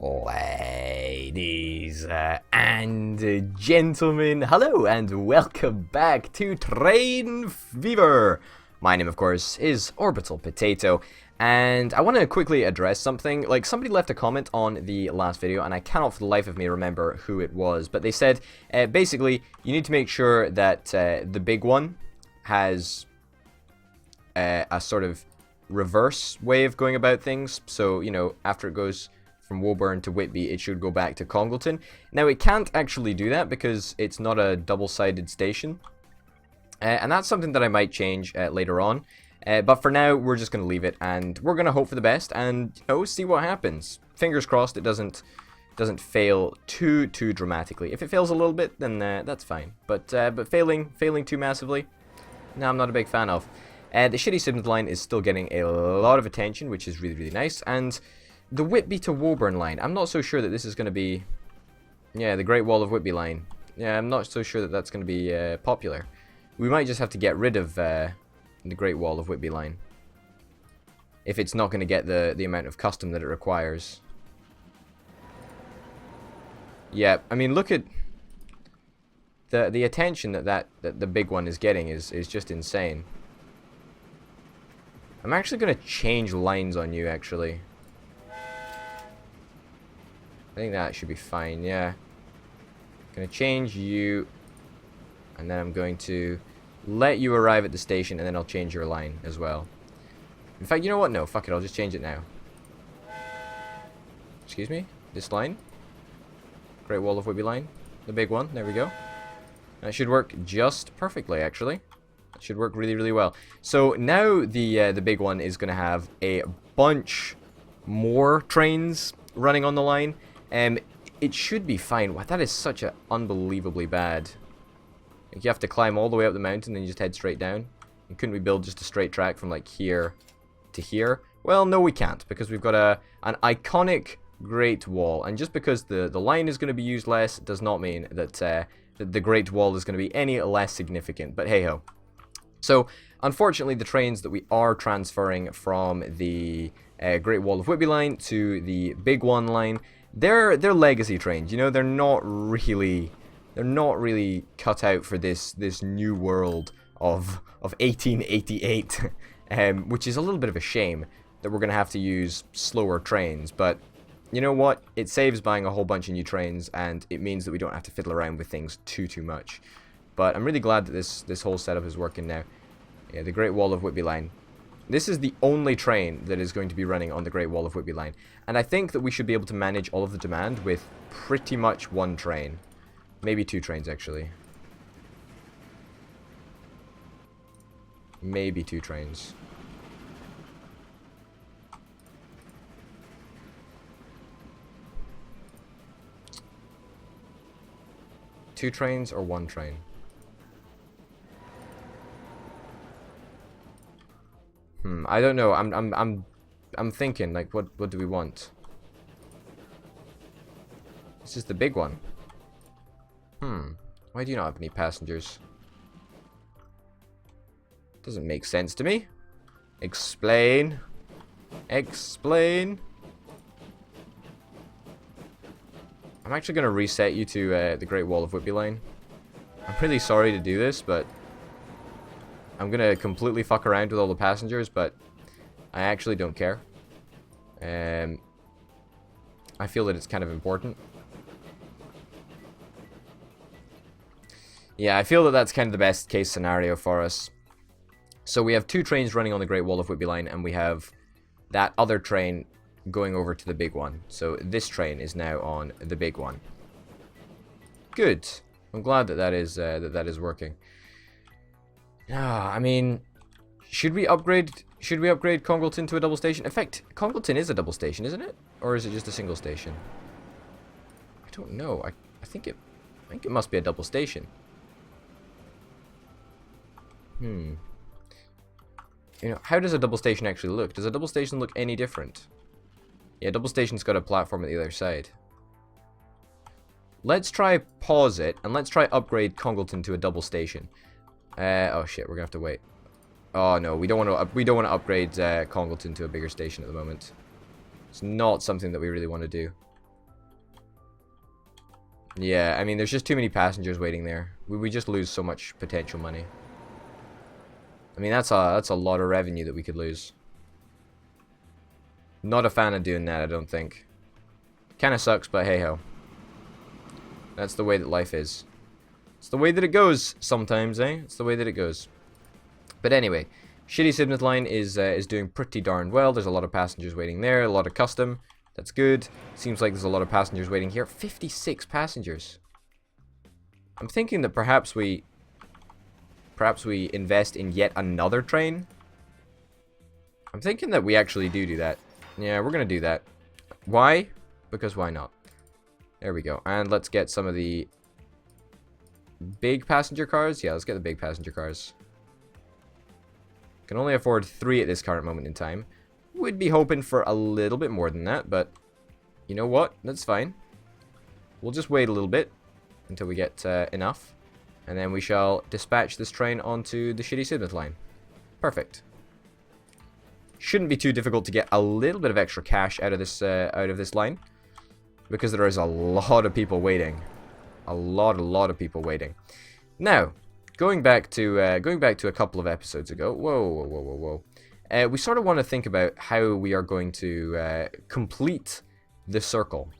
Ladies and gentlemen, hello and welcome back to Train Fever. My name, of course, is Orbital Potato, and I want to quickly address something. Like, somebody left a comment on the last video, and I cannot for the life of me remember who it was, but they said, basically, you need to make sure that the big one has a sort of reverse way of going about things. So, you know, after it goes from Woburn to Whitby, it should go back to Congleton. Now, it can't actually do that because it's not a double-sided station. And that's something that I might change later on. But for now, we're just going to leave it, and we're going to hope for the best, and, you know, see what happens. Fingers crossed it doesn't fail too dramatically. If it fails a little bit, then that's fine. But failing too massively, no, I'm not a big fan of. The shitty Sims line is still getting a lot of attention, which is really nice, and the Whitby to Woburn line, I'm not so sure that this is going to be... Yeah, the Great Wall of Whitby line. Yeah, I'm not so sure that that's going to be popular. We might just have to get rid of the Great Wall of Whitby line, if it's not going to get the amount of custom that it requires. Yeah, I mean, look at... The attention that the big one is getting is just insane. I'm actually going to change lines on you, actually. I think that should be fine, yeah. Gonna change you, and then I'm going to let you arrive at the station, and then I'll change your line as well. In fact, you know what? No, fuck it, I'll just change it now. Excuse me? This line? Great Wall of Whitby line? The big one, there we go. That should work just perfectly, actually. That should work really well. So now the big one is gonna have a bunch more trains running on the line. It should be fine. Wow, that is such a unbelievably bad. Like, you have to climb all the way up the mountain and you just head straight down. And couldn't we build just a straight track from like here to here? Well, no, we can't, because we've got an iconic Great Wall, and just because the line is going to be used less does not mean that the Great Wall is going to be any less significant. But hey ho. So unfortunately, the trains that we are transferring from the Great Wall of Whitby line to the Big One line, they're legacy trains. You know, they're not really cut out for this new world of 1888, which is a little bit of a shame that we're gonna have to use slower trains. But you know what? It saves buying a whole bunch of new trains, and it means that we don't have to fiddle around with things too much. But I'm really glad that this whole setup is working now. Yeah, the Great Wall of Whitby line. This is the only train that is going to be running on the Great Wall of Whitby line. And I think that we should be able to manage all of the demand with pretty much one train. Maybe two trains, actually. Maybe two trains. Two trains or one train? I don't know. I'm thinking, like, what do we want? This is the big one. Why do you not have any passengers? Doesn't make sense to me. Explain. Explain. I'm actually going to reset you to the Great Wall of Whitby line. I'm really sorry to do this, but I'm going to completely fuck around with all the passengers, but I actually don't care. I feel that it's kind of important. Yeah, I feel that that's kind of the best case scenario for us. So we have two trains running on the Great Wall of Whitby line, and we have that other train going over to the big one. So this train is now on the big one. Good. I'm glad that is working. I mean, should we upgrade Congleton to a double station? In fact, Congleton is a double station, isn't it? Or is it just a single station? I don't know. I think it must be a double station. You know, how does a double station actually look? Does a double station look any different? Yeah, double station's got a platform at the other side. Let's try pause it, and let's try upgrade Congleton to a double station. Oh shit, we're gonna have to wait. Oh no, we don't want to upgrade Congleton to a bigger station at the moment. It's not something that we really want to do. Yeah, I mean, there's just too many passengers waiting there. We just lose so much potential money. I mean, that's a lot of revenue that we could lose. Not a fan of doing that, I don't think. Kind of sucks, but hey-ho. That's the way that life is. It's the way that it goes sometimes, eh? It's the way that it goes. But anyway, Shitty Sibnith line is doing pretty darn well. There's a lot of passengers waiting there, a lot of custom. That's good. Seems like there's a lot of passengers waiting here. 56 passengers. I'm thinking that perhaps we invest in yet another train. I'm thinking that we actually do that. Yeah, we're going to do that. Why? Because why not? There we go. And let's get some of the big passenger cars. Yeah, let's get the big passenger cars. Can only afford 3 at this current moment in time. Would be hoping for a little bit more than that, but you know what? That's fine. We'll just wait a little bit until we get enough, and then we shall dispatch this train onto the Shitty Sibnith line. Perfect. Shouldn't be too difficult to get a little bit of extra cash out of this line, because there is a lot of people waiting. A lot of people waiting. Now, going back to a couple of episodes ago. Whoa. We sort of want to think about how we are going to complete the circle.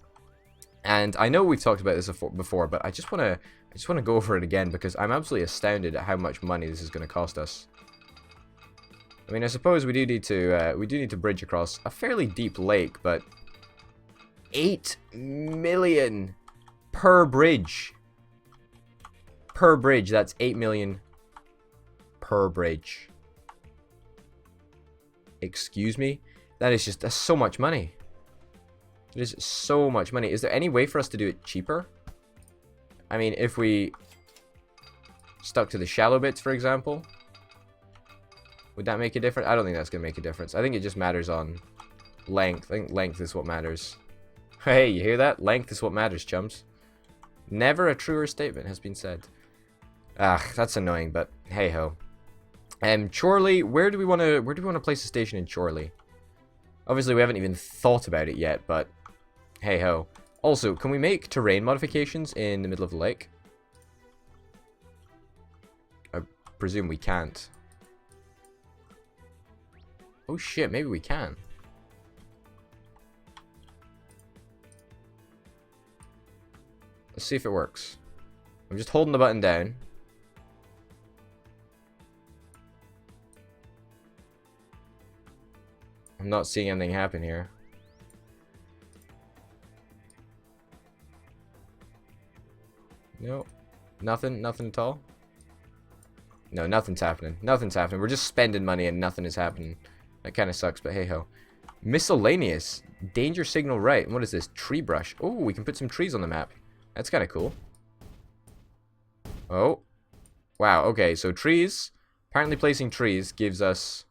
And I know we've talked about this before, but I just want to go over it again because I'm absolutely astounded at how much money this is going to cost us. I mean, I suppose we do need to bridge across a fairly deep lake, but 8 million per bridge. Per bridge, that's 8 million per bridge. Excuse me? That's so much money. It is so much money. Is there any way for us to do it cheaper? I mean, if we stuck to the shallow bits, for example, would that make a difference? I don't think that's going to make a difference. I think it just matters on length. I think length is what matters. Hey, you hear that? Length is what matters, chums. Never a truer statement has been said. Ah, that's annoying, but hey-ho. Chorley, where do we want to place a station in Chorley? Obviously, we haven't even thought about it yet, but hey-ho. Also, can we make terrain modifications in the middle of the lake? I presume we can't. Oh shit, maybe we can. Let's see if it works. I'm just holding the button down. I'm not seeing anything happen here. No. Nothing at all. No, nothing's happening. Nothing's happening. We're just spending money and nothing is happening. That kind of sucks, but hey-ho. Miscellaneous. Danger signal right. What is this? Tree brush. Oh, we can put some trees on the map. That's kind of cool. Oh. Wow, okay, so trees. Apparently placing trees gives us,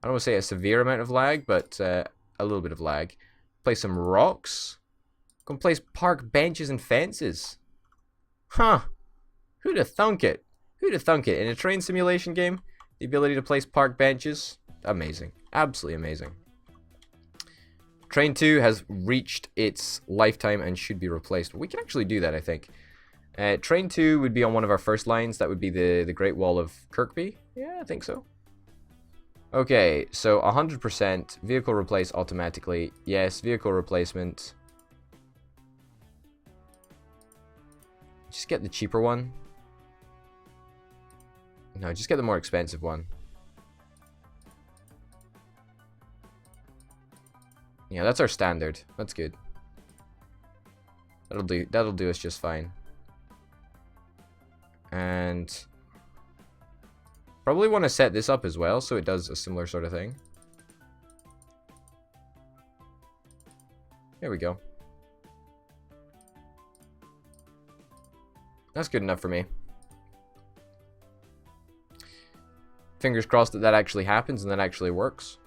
I don't want to say a severe amount of lag, but a little bit of lag. Place some rocks. Go and place park benches and fences. Huh. Who'd have thunk it? Who'd have thunk it? In a train simulation game, the ability to place park benches, amazing. Absolutely amazing. Train 2 has reached its lifetime and should be replaced. We can actually do that, I think. Train 2 would be on one of our first lines. That would be the Great Wall of Kirkby. Yeah, I think so. Okay, so 100%. Vehicle replace automatically. Yes, vehicle replacement. Just get the cheaper one. No, just get the more expensive one. Yeah, that's our standard. That's good. That'll do us just fine. And probably want to set this up as well so it does a similar sort of thing. There we go. That's good enough for me. Fingers crossed that that actually happens and that actually works.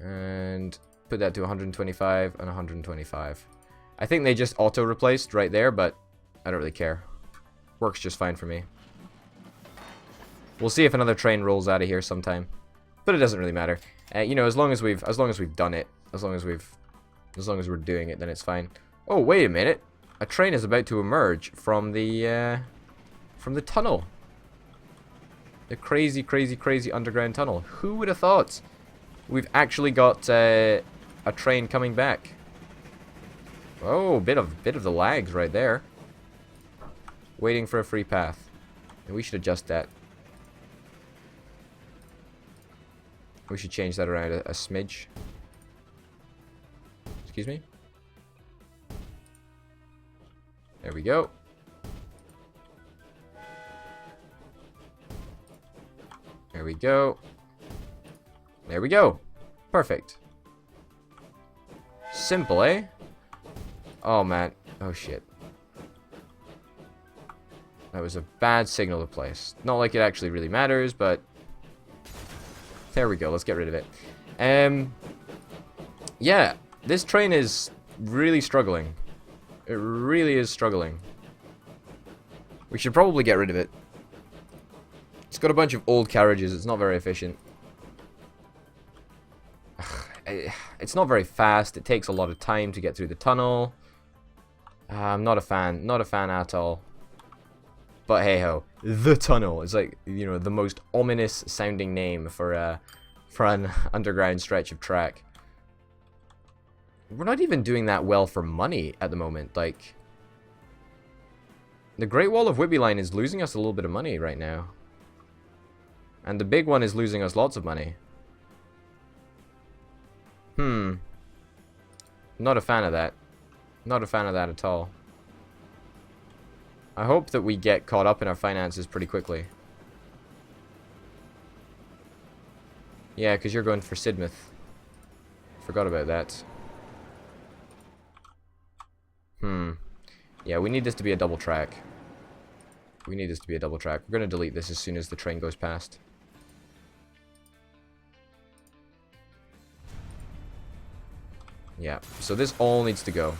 And put that to 125 and 125. I think they just auto-replaced right there, but I don't really care. Works just fine for me. We'll see if another train rolls out of here sometime, but it doesn't really matter. You know, as long as we've done it, as long as we've As long as we're doing it, then it's fine. Oh, wait a minute. A train is about to emerge from the tunnel. The crazy, crazy, crazy underground tunnel. Who would have thought? We've actually got a train coming back. Oh, bit of the lags right there. Waiting for a free path. And we should adjust that. We should change that around a smidge. Excuse me. There we go. There we go. There we go. Perfect. Simple, eh? Oh, man. Oh, shit. That was a bad signal to place. Not like it actually really matters, but... There we go. Let's get rid of it. Yeah. This train is really struggling. It really is struggling. We should probably get rid of it. It's got a bunch of old carriages. It's not very efficient. It's not very fast. It takes a lot of time to get through the tunnel. I'm not a fan. Not a fan at all. But hey ho. The tunnel. It's like, you know, the most ominous sounding name for an underground stretch of track. We're not even doing that well for money at the moment. Like, the Great Wall of Whitby Line is losing us a little bit of money right now. And the big one is losing us lots of money. Not a fan of that. Not a fan of that at all. I hope that we get caught up in our finances pretty quickly. Yeah, because you're going for Sidmouth. Forgot about that. Yeah, we need this to be a double track. We need this to be a double track. We're going to delete this as soon as the train goes past. Yeah, so this all needs to go.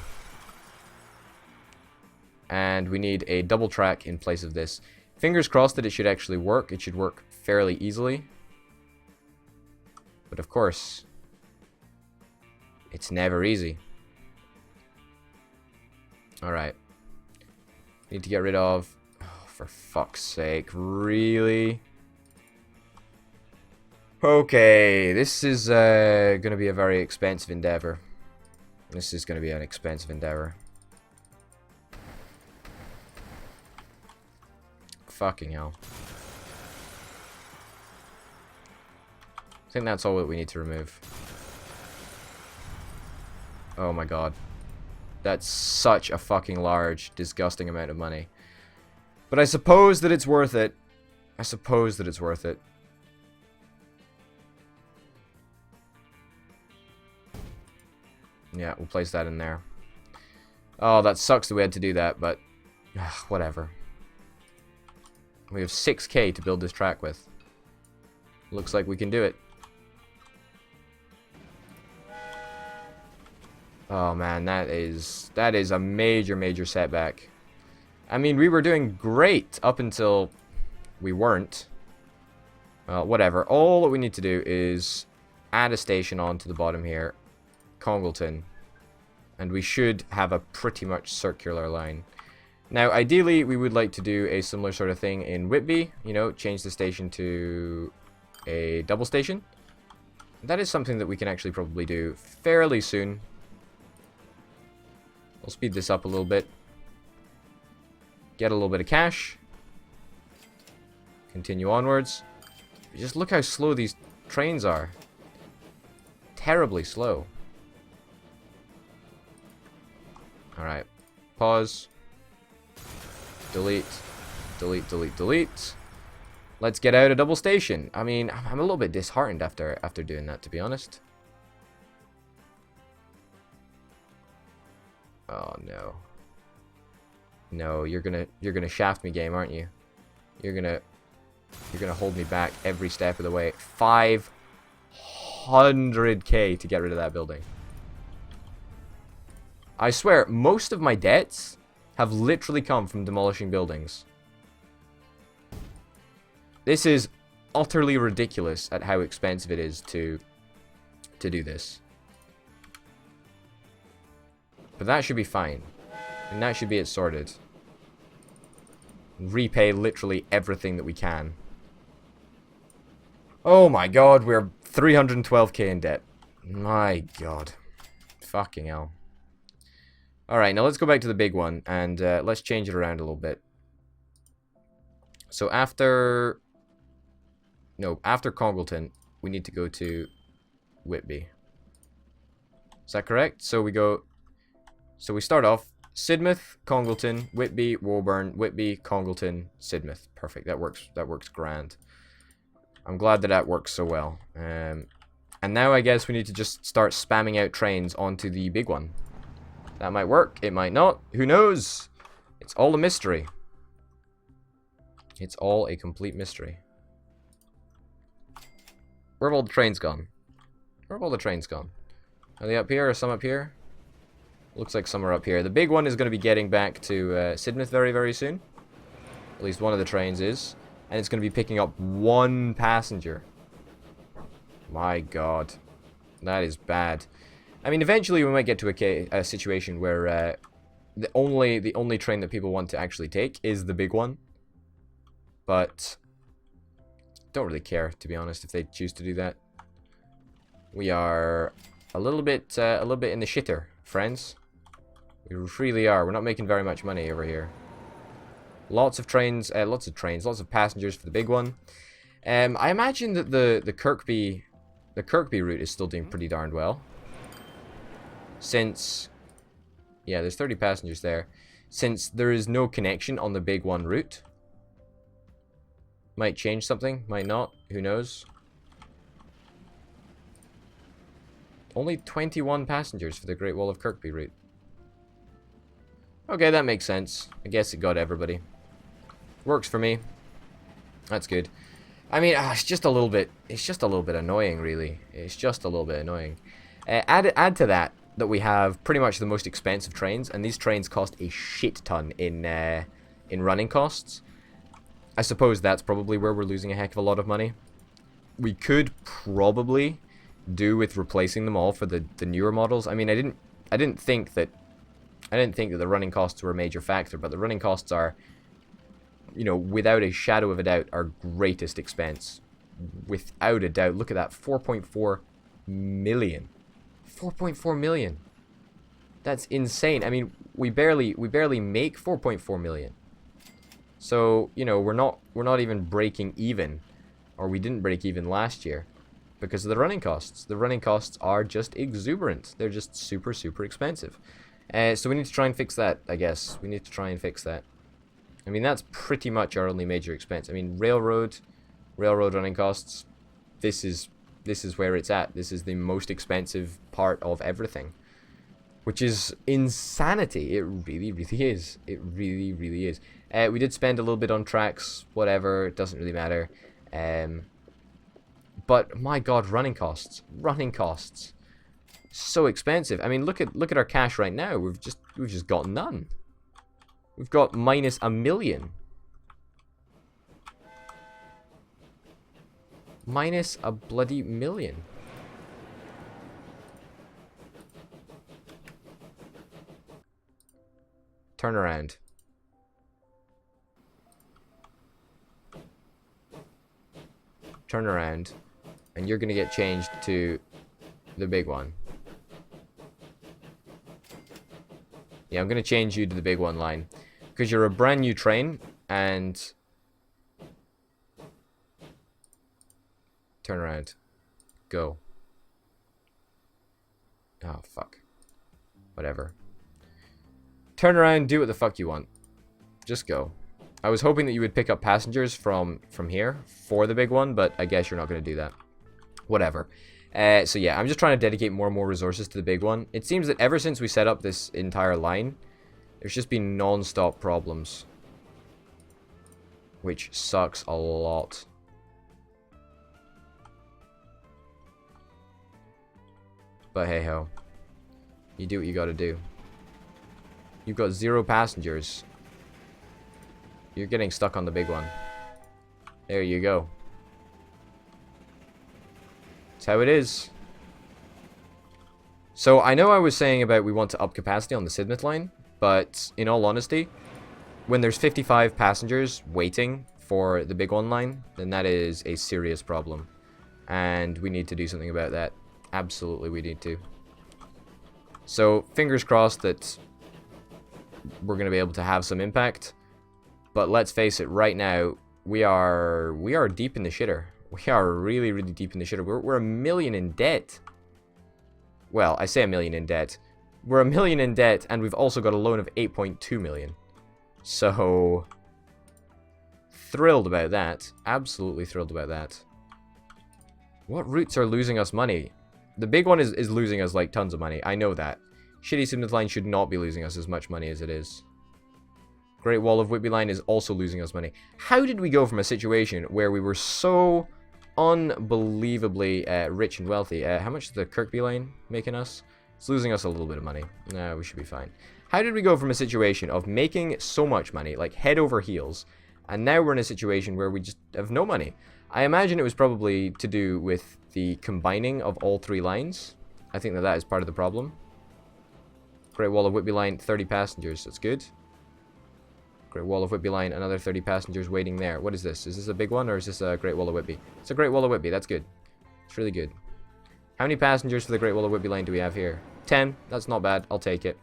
And we need a double track in place of this. Fingers crossed that it should actually work. It should work fairly easily. But of course, it's never easy. Alright. Need to get rid of... Oh, for fuck's sake. Really? Okay, this is going to be a very expensive endeavor. This is going to be an expensive endeavor. Fucking hell. I think that's all that we need to remove. Oh my god. That's such a fucking large, disgusting amount of money. But I suppose that it's worth it. I suppose that it's worth it. Yeah, we'll place that in there. Oh, that sucks that we had to do that, but... whatever. We have 6k to build this track with. Looks like we can do it. Oh man, that is a major setback. I mean, we were doing great up until we weren't. Whatever. All that we need to do is add a station onto the bottom here. Congleton. And we should have a pretty much circular line. Now, ideally, we would like to do a similar sort of thing in Whitby. You know, change the station to a double station. That is something that we can actually probably do fairly soon. We'll speed this up a little bit. Get a little bit of cash. Continue onwards. Just look how slow these trains are. Terribly slow. Alright. Pause. Delete. Delete, delete, delete. Let's get out a double station. I mean, I'm a little bit disheartened after doing that, to be honest. Oh no. No, you're gonna shaft me, game, aren't you? You're gonna hold me back every step of the way. 500k to get rid of that building. I swear, most of my debts have literally come from demolishing buildings. This is utterly ridiculous at how expensive it is to do this. But that should be fine. And that should be it sorted. Repay literally everything that we can. Oh my god, we're 312k in debt. My god. Fucking hell. Alright, now let's go back to the big one, and let's change it around a little bit. So after... No, after Congleton, we need to go to Whitby. Is that correct? So we go... So we start off Sidmouth, Congleton, Whitby, Woburn, Whitby, Congleton, Sidmouth. Perfect. That works grand. I'm glad that that works so well. And now I guess we need to just start spamming out trains onto the big one. That might work. It might not. Who knows? It's all a mystery. It's all a complete mystery. Where have all the trains gone? Where have all the trains gone? Are they up here or some up here? Looks like some are up here. The big one is going to be getting back to Sidmouth very, very soon. At least one of the trains is. And it's going to be picking up one passenger. My god. That is bad. I mean, eventually we might get to a situation where the only train that people want to actually take is the big one. But don't really care, to be honest, if they choose to do that. We are a little bit in the shitter, friends. We really are. We're not making very much money over here. Lots of trains, lots of passengers for the big one. I imagine that the Kirkby route is still doing pretty darn well. Since, yeah, there's 30 passengers there. Since there is no connection on the big one route. Might change something, might not, who knows. Only 21 passengers for the Great Wall of Kirkby route. Okay, that makes sense. I guess it got everybody. Works for me. That's good. I mean, it's just a little bit annoying, really. It's just a little bit annoying. Add to that we have pretty much the most expensive trains, and these trains cost a shit ton in running costs. I suppose that's probably where we're losing a heck of a lot of money. We could probably do with replacing them all for the newer models. I mean, I didn't think that the running costs were a major factor, but the running costs are, you know, without a shadow of a doubt, our greatest expense. Without a doubt. Look at that, 4.4 million. 4.4 million. That's insane. I mean, we barely make 4.4 million. So, you know, we're not even breaking even, or we didn't break even last year because of the running costs. The running costs are just exuberant. They're just super, super expensive. So we need to try and fix that, I guess. We need to try and fix that. I mean, that's pretty much our only major expense. I mean, railroad running costs, this is where it's at. This is the most expensive part of everything, which is insanity. It really, really is. It really, really is. We did spend a little bit on tracks, whatever, it doesn't really matter. But my god, running costs. So expensive. I mean, look at our cash right now. We've just got none. We've got minus $1 million. Minus a bloody $1 million. Turn around. Turn around. And you're gonna get changed to the big one. Yeah, I'm gonna change you to the big one line. Because you're a brand new train, and... Turn around. Go. Oh, fuck. Whatever. Turn around, do what the fuck you want. Just go. I was hoping that you would pick up passengers from here for the big one, but I guess you're not going to do that. Whatever. So yeah, I'm just trying to dedicate more and more resources to the big one. It seems that ever since we set up this entire line, there's just been non-stop problems. Which sucks a lot. But hey ho. You do what you gotta do. You've got 0 passengers. You're getting stuck on the big one. There you go. That's how it is. So I know I was saying about we want to up capacity on the Sidmouth line, but in all honesty, when there's 55 passengers waiting for the big one line, then that is a serious problem. And we need to do something about that. Absolutely we need to. So fingers crossed that we're going to be able to have some impact. But let's face it, right now, we are deep in the shitter. We are really, really deep in the shitter. We're $1 million in debt. Well, I say $1 million in debt. We're $1 million in debt, and we've also got a loan of 8.2 million. So, thrilled about that. Absolutely thrilled about that. What routes are losing us money? The big one is losing us, like, tons of money. I know that. Shitty Sidmouth line should not be losing us as much money as it is. Great Wall of Whitby line is also losing us money. How did we go from a situation where we were so unbelievably rich and wealthy? How much is the Kirkby line making us? It's losing us a little bit of money. No, we should be fine. How did we go from a situation of making so much money, like head over heels, and now we're in a situation where we just have no money? I imagine it was probably to do with the combining of all 3 lines. I think that is part of the problem. Great Wall of Whitby line, 30 passengers. That's good. Great Wall of Whitby line, another 30 passengers waiting there. What is this? Is this a big one, or is this a Great Wall of Whitby? It's a Great Wall of Whitby. That's good. It's really good. How many passengers for the Great Wall of Whitby line do we have here? 10. That's not bad. I'll take it.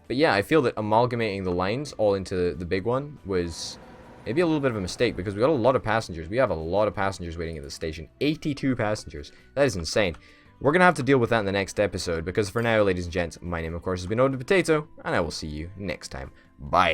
But yeah, I feel that amalgamating the lines all into the big one was maybe a little bit of a mistake, because we got a lot of passengers. We have a lot of passengers waiting at the station. 82 passengers. That is insane. We're going to have to deal with that in the next episode, because for now, ladies and gents, my name, of course, has been Nordic Potato, and I will see you next time. Bye.